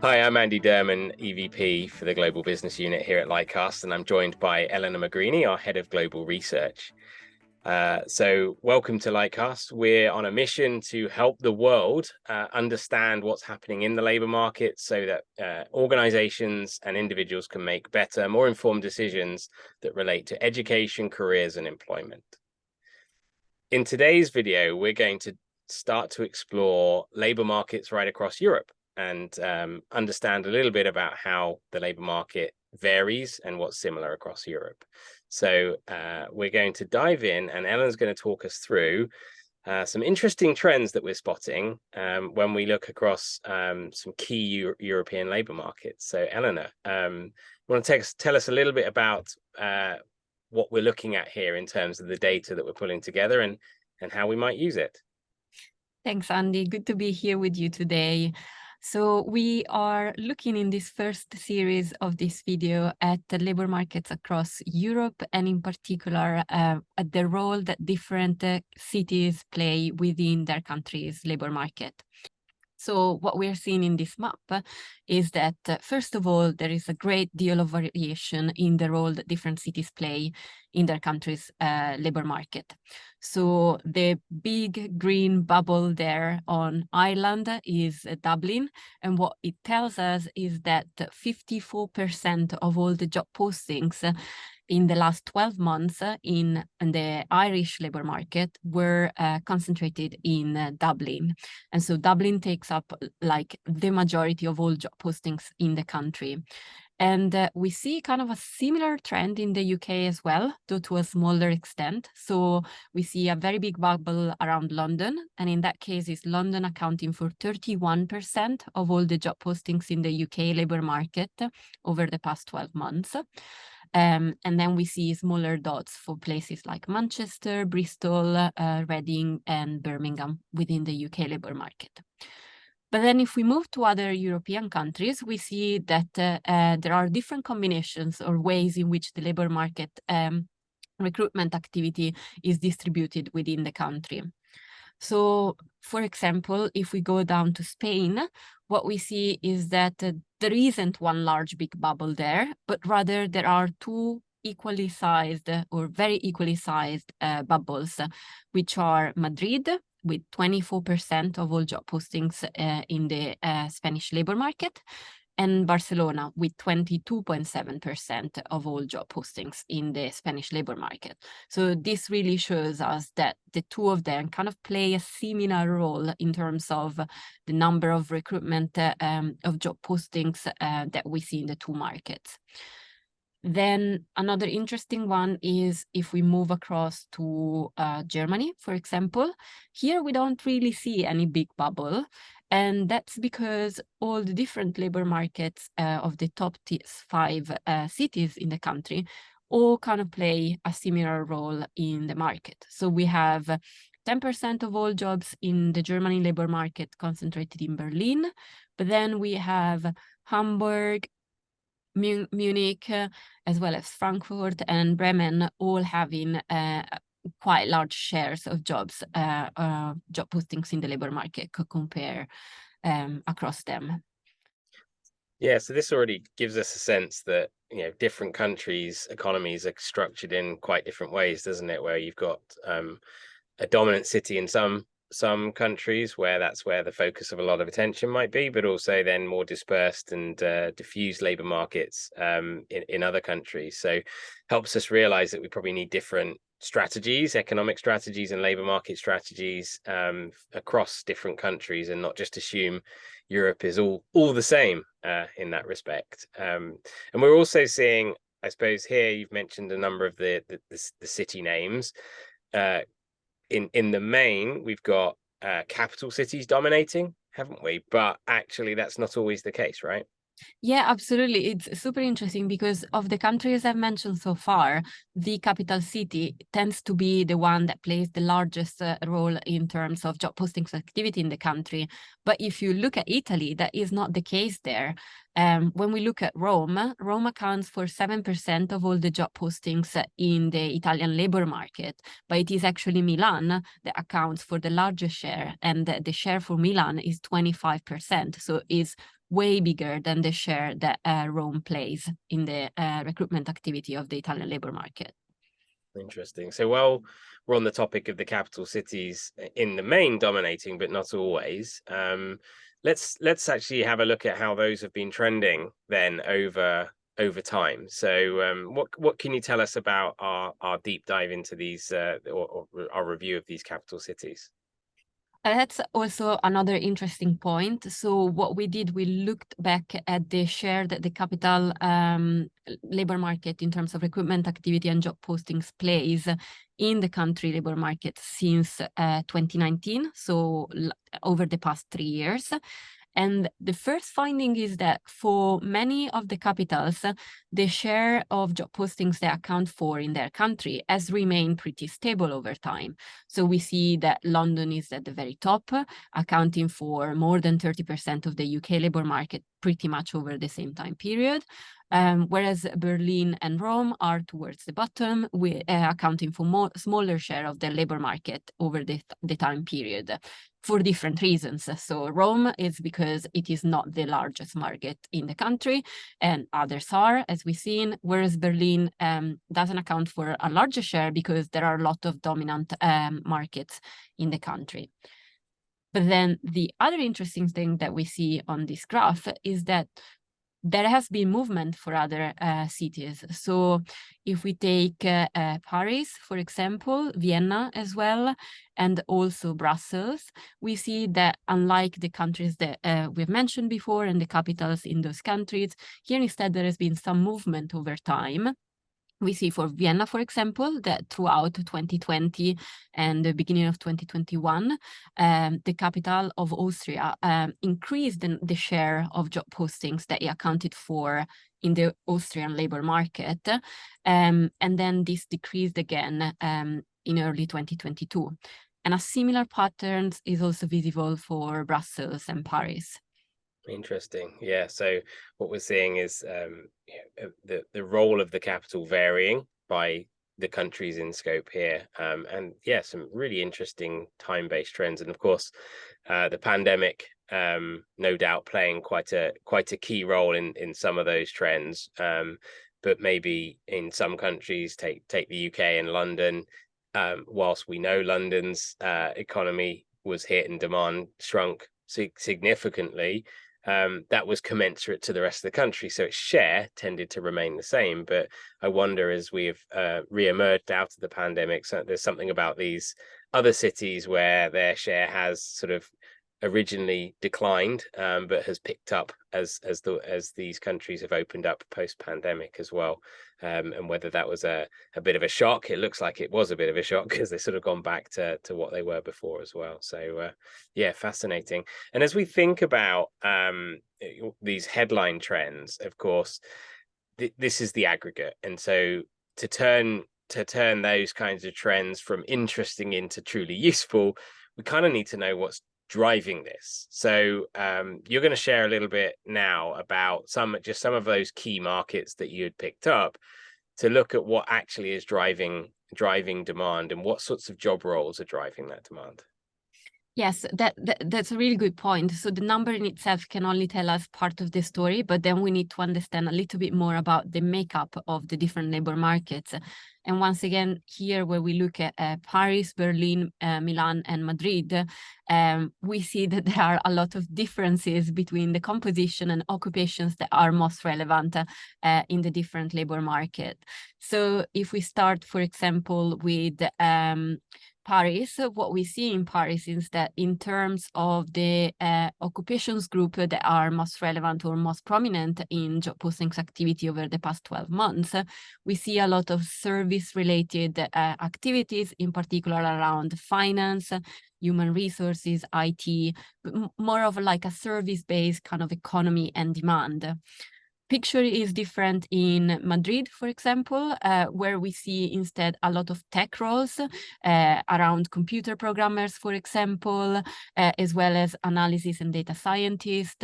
Hi, I'm Andy Derman, EVP for the Global Business Unit here at Lightcast, and I'm joined by Eleanor Magrini, our Head of Global Research. So welcome to Lightcast. We're on a mission to help the world understand what's happening in the labour market so that organisations and individuals can make better, more informed decisions that relate to education, careers and employment. In today's video, we're going to start to explore labour markets right across Europe and understand a little bit about how the labour market varies and what's similar across Europe. So we're going to dive in, and Ellen's going to talk us through some interesting trends that we're spotting when we look across some key European labour markets. So Eleanor, you want to tell us a little bit about what we're looking at here in terms of the data that we're pulling together and how we might use it. Thanks, Andy. Good to be here with you today. So we are looking in this first series of this video at the labor markets across Europe, and in particular at the role that different cities play within their country's labor market. So what we're seeing in this map is that, first of all, there is a great deal of variation in the role that different cities play in their country's labor market. So the big green bubble there on Ireland is Dublin. And what it tells us is that 54% of all the job postings in the last 12 months in the Irish labor market were concentrated in Dublin. And so Dublin takes up like the majority of all job postings in the country. And we see kind of a similar trend in the UK as well, though to a smaller extent. So we see a very big bubble around London. And in that case, is London accounting for 31% of all the job postings in the UK labor market over the past 12 months. And then we see smaller dots for places like Manchester, Bristol, Reading, and Birmingham within the UK labor market. But then if we move to other European countries, we see that there are different combinations or ways in which the labor market recruitment activity is distributed within the country. So, for example, if we go down to Spain, what we see is that there isn't one large big bubble there, but rather there are two equally sized or very equally sized bubbles, which are Madrid, with 24% of all job postings in the Spanish labor market, and Barcelona with 22.7% of all job postings in the Spanish labor market. So this really shows us that the two of them kind of play a similar role in terms of the number of recruitment of job postings that we see in the two markets. Then another interesting one is if we move across to Germany, for example. Here we don't really see any big bubble. And that's because all the different labor markets of the top 5 cities in the country all kind of play a similar role in the market. So we have 10% of all jobs in the German labor market concentrated in Berlin, but then we have Hamburg, Munich, as well as Frankfurt and Bremen, all having quite large shares of jobs, job postings in the labor market could compare across them. Yeah, so this already gives us a sense that different countries' economies are structured in quite different ways, doesn't it? Where you've got a dominant city in some countries where that's where the focus of a lot of attention might be, but also then more dispersed and diffused labor markets in other countries. So helps us realize that we probably need different strategies, economic strategies and labor market strategies across different countries, and not just assume Europe is all the same in that respect. And we're also seeing, I suppose, here you've mentioned a number of the city names. In the main, we've got capital cities dominating, haven't we? But actually, that's not always the case, right? Yeah, absolutely. It's super interesting because of the countries I've mentioned so far, the capital city tends to be the one that plays the largest role in terms of job postings activity in the country. But if you look at Italy, that is not the case there. When we look at Rome, Rome accounts for 7% of all the job postings in the Italian labor market, but it is actually Milan that accounts for the largest share, and the share for Milan is 25%. So it's way bigger than the share that Rome plays in the recruitment activity of the Italian labor market. Interesting. So while we're on the topic of the capital cities in the main dominating, but not always, let's actually have a look at how those have been trending then over time. So what can you tell us about our deep dive into these or our review of these capital cities? That's also another interesting point. So what we did, we looked back at the share that the capital labor market in terms of recruitment activity and job postings plays in the country labor market since 2019, so over the past 3 years. And the first finding is that for many of the capitals, the share of job postings they account for in their country has remained pretty stable over time. So we see that London is at the very top, accounting for more than 30% of the UK labor market pretty much over the same time period. Whereas Berlin and Rome are towards the bottom, accounting for smaller share of the labor market over the time period for different reasons. So Rome is because it is not the largest market in the country, and others are, as we've seen, whereas Berlin doesn't account for a larger share because there are a lot of dominant markets in the country. But then the other interesting thing that we see on this graph is that there has been movement for other cities. So if we take Paris, for example, Vienna as well, and also Brussels, we see that unlike the countries that we've mentioned before and the capitals in those countries, here instead there has been some movement over time. We see for Vienna, for example, that throughout 2020 and the beginning of 2021, the capital of Austria increased the share of job postings that it accounted for in the Austrian labor market. And then this decreased again in early 2022. And a similar pattern is also visible for Brussels and Paris. Interesting. Yeah. So what we're seeing is the role of the capital varying by the countries in scope here, and yeah, some really interesting time-based trends. And of course, the pandemic, no doubt, playing quite a key role in some of those trends. But maybe in some countries, take the UK and London. Whilst we know London's economy was hit and demand shrunk significantly. That was commensurate to the rest of the country. So its share tended to remain the same. But I wonder, as we've re-emerged out of the pandemic, so there's something about these other cities where their share has sort of originally declined, but has picked up as these countries have opened up post-pandemic as well. And whether that was a bit of a shock, it looks like it was a bit of a shock because they've sort of gone back to what they were before as well. So yeah, fascinating. And as we think about these headline trends, of course, this is the aggregate. And so to turn those kinds of trends from interesting into truly useful, we kind of need to know what's driving this. So you're going to share a little bit now about some of those key markets that you had picked up to look at what actually is driving demand and what sorts of job roles are driving that demand. Yes, that's a really good point. So the number in itself can only tell us part of the story, but then we need to understand a little bit more about the makeup of the different labor markets. And once again, here where we look at Paris, Berlin, Milan, and Madrid, we see that there are a lot of differences between the composition and occupations that are most relevant in the different labor market. So if we start, for example, with Paris, what we see in Paris is that in terms of the occupations group that are most relevant or most prominent in job postings activity over the past 12 months, we see a lot of service-related activities, in particular around finance, human resources, IT, more of like a service-based kind of economy and demand. Picture is different in Madrid, for example, where we see instead a lot of tech roles around computer programmers, for example, as well as analysis and data scientists,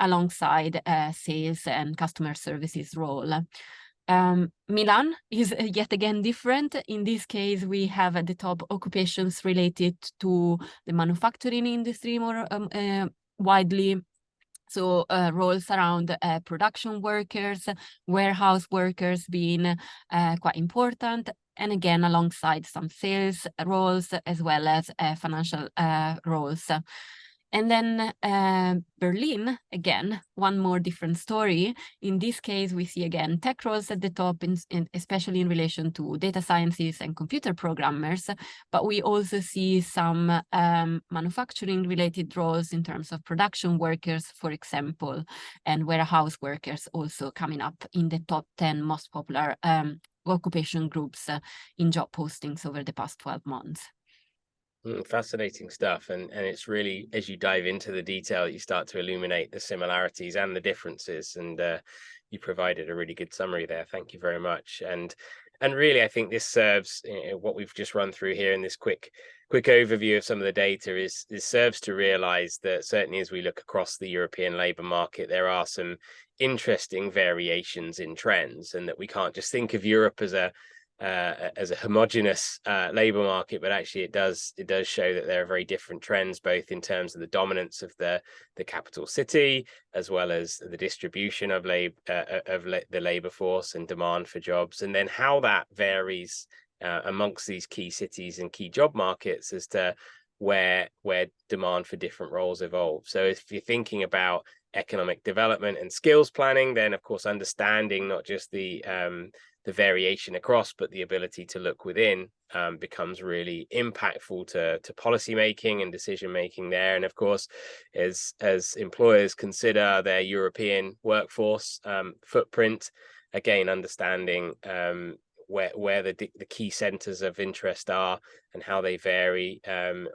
alongside sales and customer services role. Milan is yet again different. In this case, we have at the top occupations related to the manufacturing industry more widely, So roles around production workers, warehouse workers being quite important. And again, alongside some sales roles as well as financial roles. And then Berlin, again, one more different story. In this case, we see again tech roles at the top, especially in relation to data scientists and computer programmers. But we also see some manufacturing related roles in terms of production workers, for example, and warehouse workers also coming up in the top 10 most popular occupation groups in job postings over the past 12 months. Fascinating stuff. And it's really, as you dive into the detail, you start to illuminate the similarities and the differences. And you provided a really good summary there. Thank you very much. And really, I think this serves, what we've just run through here in this quick overview of some of the data is serves to realize that certainly as we look across the European labor market, there are some interesting variations in trends, and that we can't just think of Europe as a homogenous labor market, but actually it does show that there are very different trends, both in terms of the dominance of the capital city, as well as the distribution of the labor force and demand for jobs, and then how that varies amongst these key cities and key job markets as to where demand for different roles evolve. So if you're thinking about economic development and skills planning, then of course understanding not just the variation across, but the ability to look within becomes really impactful to policy making and decision making there. And of course, as employers consider their European workforce footprint, again, understanding where the key centers of interest are and how they vary,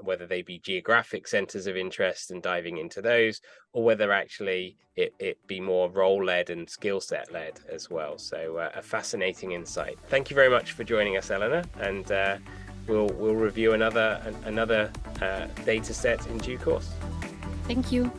whether they be geographic centers of interest and diving into those, or whether actually it be more role-led and skill set led as well. So a fascinating insight. Thank you very much for joining us, Eleanor, and we'll review another data set in due course. Thank you.